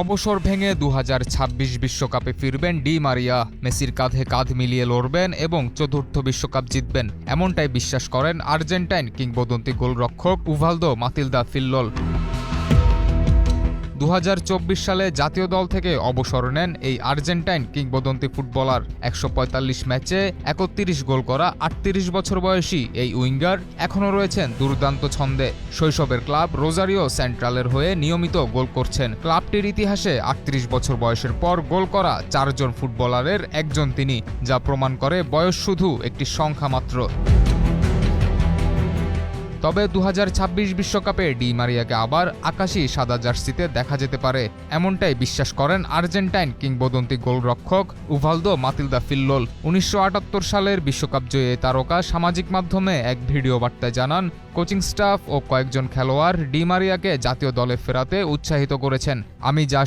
অবসর ভেঙে ২০২৬ বিশ্বকাপে ফিরবেন ডি মারিয়া। মেসির কাঁধে কাঁধ মিলিয়ে লড়বেন এবং চতুর্থ বিশ্বকাপ জিতবেন, এমনটাই বিশ্বাস করেন আর্জেন্টাইন কিংবদন্তি গোলরক্ষক উভালদো মাতিলদা ফিল্লোল। ২০২৪ সালে জাতীয় দল থেকে অবসর নেন এই আর্জেন্টাইন কিংবদন্তি ফুটবলার। ১৪৫ ম্যাচে ৩১ গোল করা ৩৮ বছর বয়সী এই উইঙ্গার এখনও রয়েছেন দুর্দান্ত ছন্দে। শৈশবের ক্লাব রোজারিও সেন্ট্রালের হয়ে নিয়মিত গোল করছেন। ক্লাবটির ইতিহাসে ৩৮ বছর বয়সের পর গোল করা ৪ জন ফুটবলারের একজন তিনি, যা প্রমাণ করে বয়স শুধু একটি সংখ্যা মাত্র। তবে ২০২৬ বিশ্বকাপে ডি মারিয়াকে আবার আকাশি সাদা জার্সিতে দেখা যেতে পারে, এমনটাই বিশ্বাস করেন আর্জেন্টাইন কিংবদন্তি গোলরক্ষক উভালদো মাতিলদা ফিল্লোল। ১৯৭৮ সালের বিশ্বকাপ জয়ী তারকা সামাজিক মাধ্যমে এক ভিডিও বার্তায় জানান, কোচিং স্টাফ ও কয়েকজন খেলোয়াড় ডি মারিয়াকে জাতীয় দলে ফেরাতে উৎসাহিত করেছেন। আমি যা